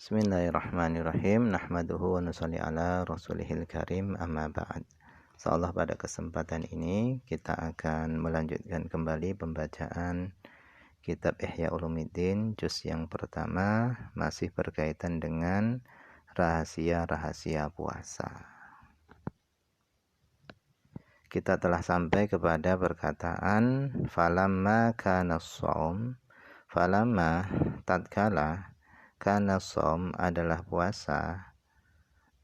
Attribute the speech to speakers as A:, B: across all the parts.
A: Bismillahirrahmanirrahim. Nahmaduhu wa nusalli ala rasulihil karim, amma ba'd. Insyaallah pada kesempatan ini kita akan melanjutkan kembali pembacaan kitab Ihya Ulumuddin juz yang pertama, masih berkaitan dengan rahasia-rahasia puasa. Kita telah sampai kepada perkataan falamma kana shaum, falamma tatkala kana shaum adalah puasa,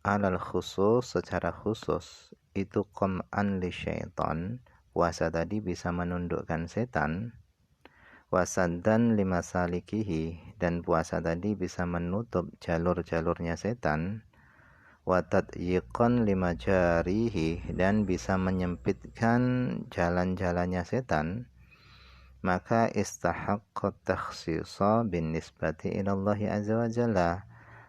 A: alal khusus secara khusus itu qam'an li syaitan, puasa tadi bisa menundukkan setan, wasaddan lima salikihi, dan puasa tadi bisa menutup jalur-jalurnya setan, watadyiqan lima jarihi, dan bisa menyempitkan jalan-jalannya setan, maka istahaqqat takhsisa bin nisbati ilallahi azza wa jalla,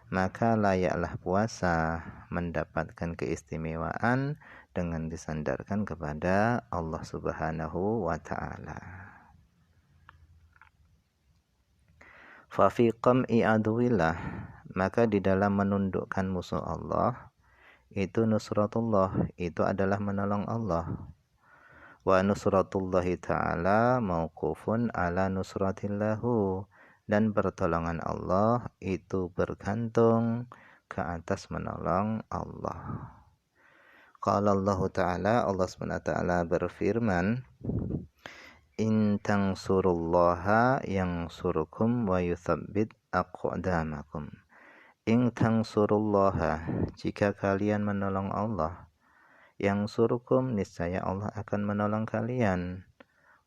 A: maka layaklah puasa mendapatkan keistimewaan dengan disandarkan kepada Allah Subhanahu wa ta'ala. Fa fi qam'i aduwillah, maka di dalam menundukkan musuh Allah itu nusratullah, itu adalah menolong Allah. Wa nusratullahi ta'ala mauqufun ala nusratillahu, dan pertolongan Allah itu bergantung ke atas menolong Allah. Qala Allah Ta'ala, Allah SWT berfirman, in tansurullaha yansurkum wa yuthabbit aqdamakum. In tansurullaha, jika kalian menolong Allah, yang surukum, niscaya Allah akan menolong kalian,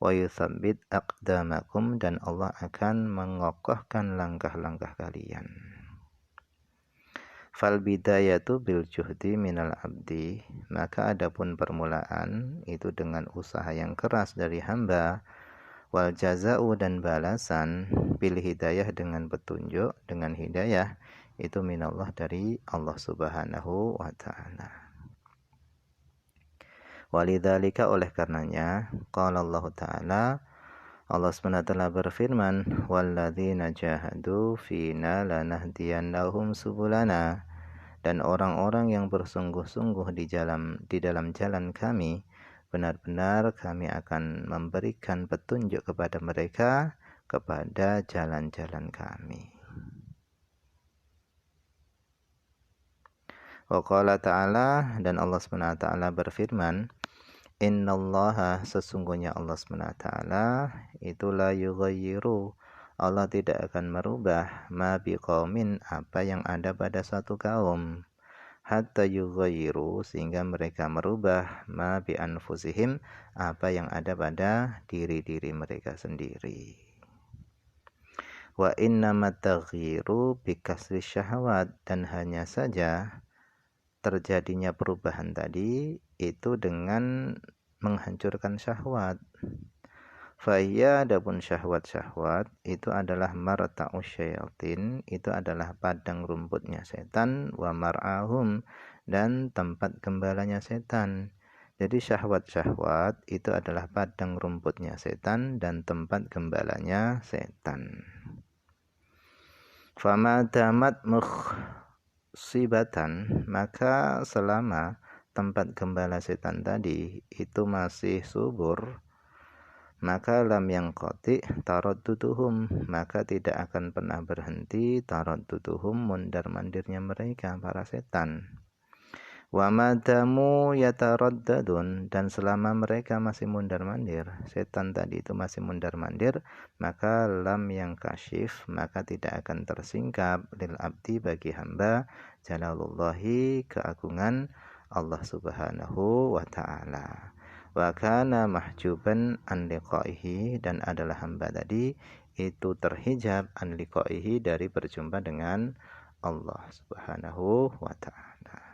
A: wa yuthabbit aqdamakum, dan Allah akan mengokohkan langkah-langkah kalian. Fal bidayatu bil juhdi minal abdi, maka adapun permulaan itu dengan usaha yang keras dari hamba, wal jaza'u, dan balasan bil hidayah, dengan petunjuk, dengan hidayah itu minallah, dari Allah Subhanahu wa ta'ala. Walidzalika, oleh karenanya, qala Allah Ta'ala, Allah SWT berfirman, walladzina jahadu fina lanahdiyannahum subulana, dan orang-orang yang bersungguh-sungguh di dalam jalan kami, benar-benar kami akan memberikan petunjuk kepada mereka kepada jalan-jalan kami. Wa qala ta'ala, dan Allah SWT berfirman, innallaha, sesungguhnya Allah SWT itu la yughayyiru, Allah tidak akan merubah ma biqaumin, apa yang ada pada suatu kaum, hatta yughayyiru, sehingga mereka merubah ma bi anfusihim, apa yang ada pada diri-diri mereka sendiri. Wa innamat taghyiru bi kasri syahwat, dan hanya saja terjadinya perubahan tadi itu dengan menghancurkan syahwat. Faya, adapun syahwat-syahwat itu adalah marta'us syayatin, itu adalah padang rumputnya setan, wa mar'ahum, dan tempat gembalanya setan. Jadi syahwat-syahwat itu adalah padang rumputnya setan dan tempat gembalanya setan. Fama damat sibatan, maka selama tempat gembala setan tadi itu masih subur, maka lam yanqati taradduduhum, maka tidak akan pernah berhenti taradduduhum, mundar-mandirnya mereka, para setan. Wa madamu yataraddadun, dan selama mereka masih mundar-mandir, setan tadi itu masih mundar-mandir, maka lam yang kasyif, maka tidak akan tersingkap lil abdi, bagi hamba, jalalullahi, keagungan Allah Subhanahu wa ta'ala. Wa kana mahjuban an liqaihi, dan adalah hamba tadi itu terhijab an liqaihi, dari berjumpa dengan Allah Subhanahu wa ta'ala.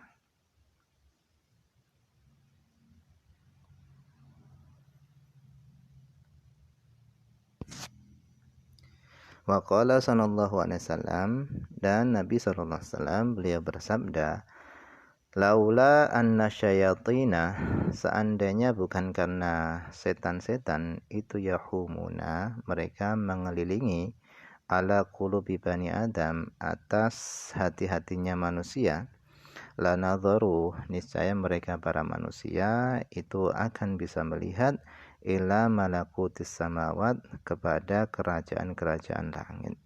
A: Wa qala sallallahu alaihi wasallam, dan Nabi sallallahu alaihi wasallam beliau bersabda, laula anna syayatina, seandainya bukan karena setan-setan itu yahumuna, mereka mengelilingi, ala qulubi bani Adam, atas hati-hatinya manusia, lanadharu, niscaya mereka para manusia itu akan bisa melihat ila malakutis samawat, kepada kerajaan-kerajaan langit.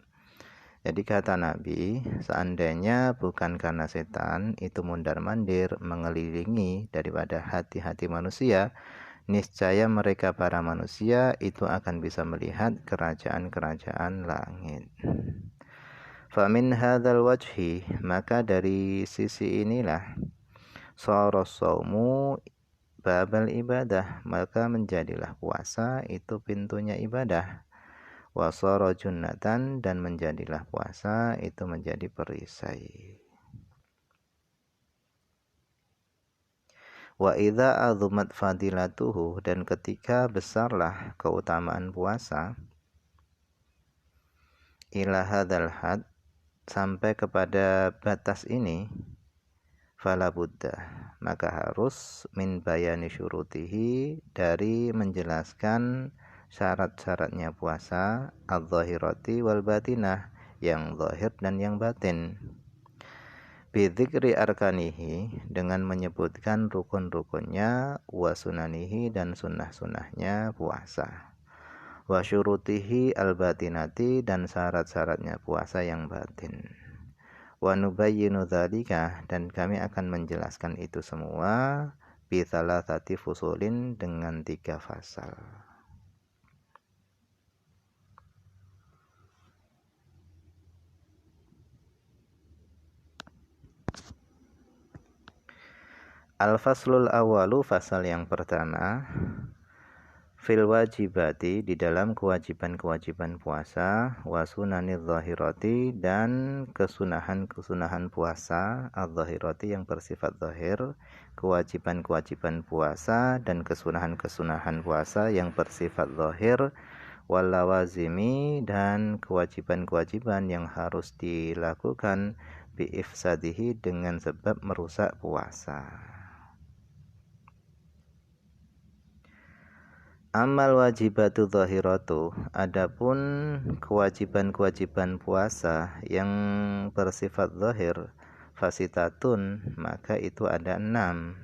A: Jadi kata Nabi, seandainya bukan karena setan itu mundar-mandir mengelilingi daripada hati-hati manusia, niscaya mereka para manusia itu akan bisa melihat kerajaan-kerajaan langit. Famin hadzal wajhi, maka dari sisi inilah saras saumu babal ibadah, maka menjadilah puasa itu pintunya ibadah. Wasara junnatan, dan menjadilah puasa itu menjadi perisai. Wa idza azumat fadilatuhu, dan ketika besarlah keutamaan puasa, ila hadzal had, sampai kepada batas ini, fala buddha, maka harus min bayani syurutihi, dari menjelaskan syarat-syaratnya puasa, adz-dzahirati wal batinah, yang zahir dan yang batin. Bidzikri arkanihi, dengan menyebutkan rukun-rukunnya, wa sunanihi, dan sunnah-sunnahnya puasa, wa syurutihi al batinati, dan syarat-syaratnya puasa yang batin. Wa nubayyinu dzalika, dan kami akan menjelaskan itu semua bi thalathati fusulin, dengan 3 fasal. Al-faslul awalu, fasal yang pertama, fil wajibati, di dalam kewajiban-kewajiban puasa, wa sunanidz zahirati, dan kesunahan-kesunahan puasa, adz-zahirati, yang bersifat zahir, kewajiban-kewajiban puasa dan kesunahan-kesunahan puasa yang bersifat zahir, wal lawazimi, dan kewajiban-kewajiban yang harus dilakukan bi ifsadihi, dengan sebab merusak puasa. Amal wajibatu zahiratu, adapun kewajiban-kewajiban puasa yang bersifat zahir, fasitatun, maka itu ada 6.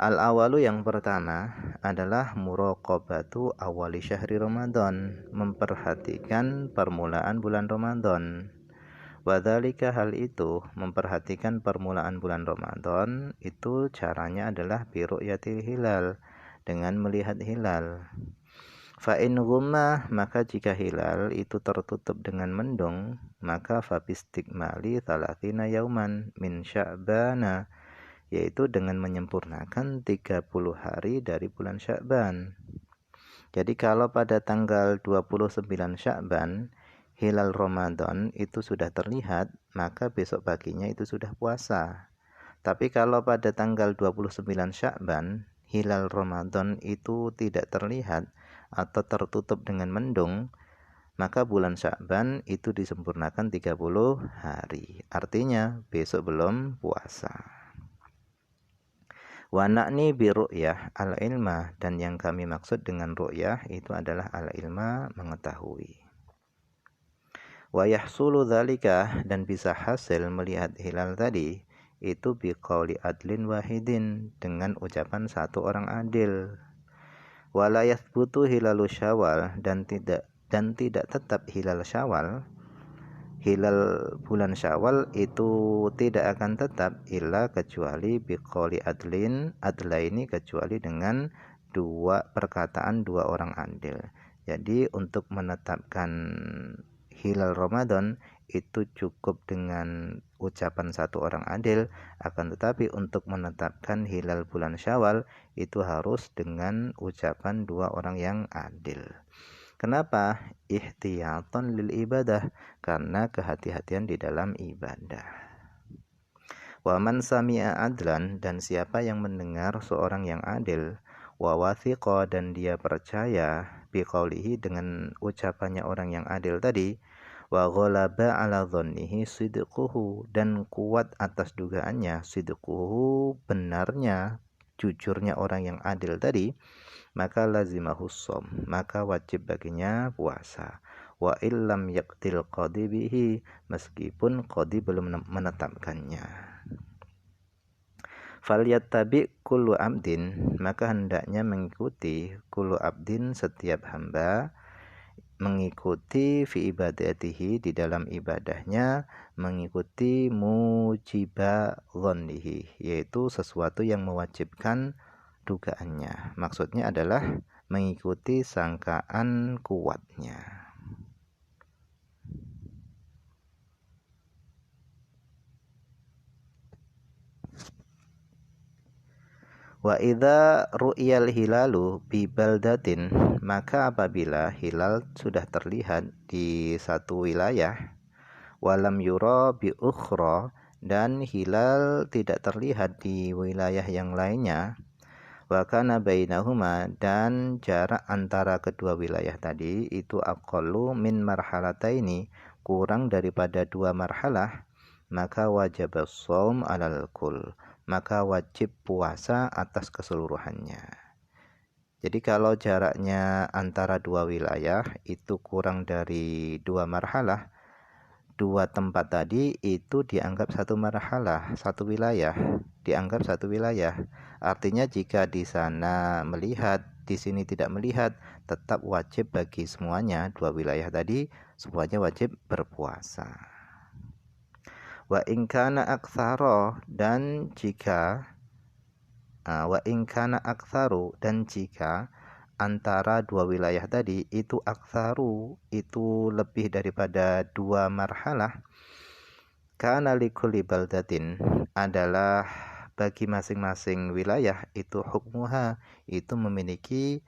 A: Al-awalu, yang pertama adalah muraqabatu awali syahri Ramadan, memperhatikan permulaan bulan Ramadan. Wadzalika, hal itu, memperhatikan permulaan bulan Ramadan, itu caranya adalah bi ru'yatil hilal, dengan melihat hilal. Fa in ghumma, maka jika hilal itu tertutup dengan mendung, maka fa bistikmali 30 yauman min sya'bana, yaitu dengan menyempurnakan 30 hari dari bulan Sya'ban. Jadi kalau pada tanggal 29 Sya'ban hilal Ramadan itu sudah terlihat, maka besok paginya itu sudah puasa. Tapi kalau pada tanggal 29 Sya'ban hilal Ramadan itu tidak terlihat atau tertutup dengan mendung, maka bulan Sya'ban itu disempurnakan 30 hari. Artinya besok belum puasa. Wa na'ni bi ru'yah al-ilma, dan yang kami maksud dengan ru'yah itu adalah al-ilma, mengetahui. Wa yahsulu dzalika, dan bisa hasil melihat hilal tadi itu biqauli adlin wahidin, dengan ucapan satu orang adil. Wala yathbutu hilalu syawal, dan tidak tetap hilal syawal, hilal bulan Syawal itu tidak akan tetap illa kecuali biqauli adlaini, kecuali dengan perkataan dua orang adil. Jadi untuk menetapkan hilal Ramadan itu cukup dengan ucapan satu orang adil, akan tetapi untuk menetapkan hilal bulan Syawal itu harus dengan ucapan 2 orang yang adil. Kenapa? Ihtiyatan lil ibadah, karena kehati-hatian di dalam ibadah. Wa man sami'a adlan, dan siapa yang mendengar seorang yang adil, wa wathiqa, dan dia percaya biqaulihi, dengan ucapannya orang yang adil tadi, wa ghalaba ala dhannihi sidquhu, dan kuat atas dugaannya sidquhu, benarnya, jujurnya orang yang adil tadi, maka lazimahus shaum, maka wajib baginya puasa. wa illam yaqtil qadi bihi, meskipun qadi belum menetapkannya. Falyattabi kullu abdin, maka hendaknya mengikuti kullu abdin, setiap hamba, mengikuti fi ibadatihi, di dalam ibadahnya, mengikuti mujiba dhannihi, yaitu sesuatu yang mewajibkan dugaannya. Maksudnya adalah mengikuti sangkaan kuatnya. Wa idza ru'yal hilalu bi baldatin, maka apabila hilal sudah terlihat di satu wilayah, walam yura bi ukhra, dan hilal tidak terlihat di wilayah yang lainnya, wa kana bainahuma, dan jarak antara kedua wilayah tadi itu aqallu min marhalataini, kurang daripada 2 marhalah, maka wajib shaum alal kul, maka wajib puasa atas keseluruhannya. Jadi kalau jaraknya antara 2 wilayah itu kurang dari 2 marhalah, 2 tempat tadi itu dianggap 1 marhalah, 1 wilayah, dianggap 1 wilayah. Artinya jika di sana melihat, di sini tidak melihat, tetap wajib bagi semuanya 2 wilayah tadi, semuanya wajib berpuasa. Wa in kana aktsara, dan jika wa in kana aktsaru, dan jika antara 2 wilayah tadi itu aktsaru, itu lebih daripada 2 marhalah, kana likulli baldatin, adalah bagi masing-masing wilayah itu hukmuha, itu memiliki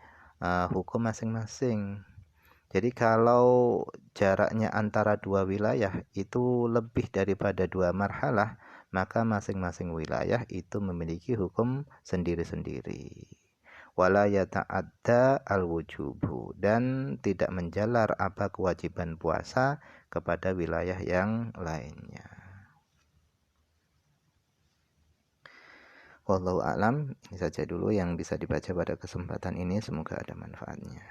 A: hukum masing-masing. Jadi kalau jaraknya antara 2 wilayah itu lebih daripada 2 marhalah, maka masing-masing wilayah itu memiliki hukum sendiri-sendiri. Wala yata'adda al-wujubu, dan tidak menjalar apa kewajiban puasa kepada wilayah yang lainnya. Wallahu a'lam. Ini saja dulu yang bisa dibaca pada kesempatan ini, semoga ada manfaatnya.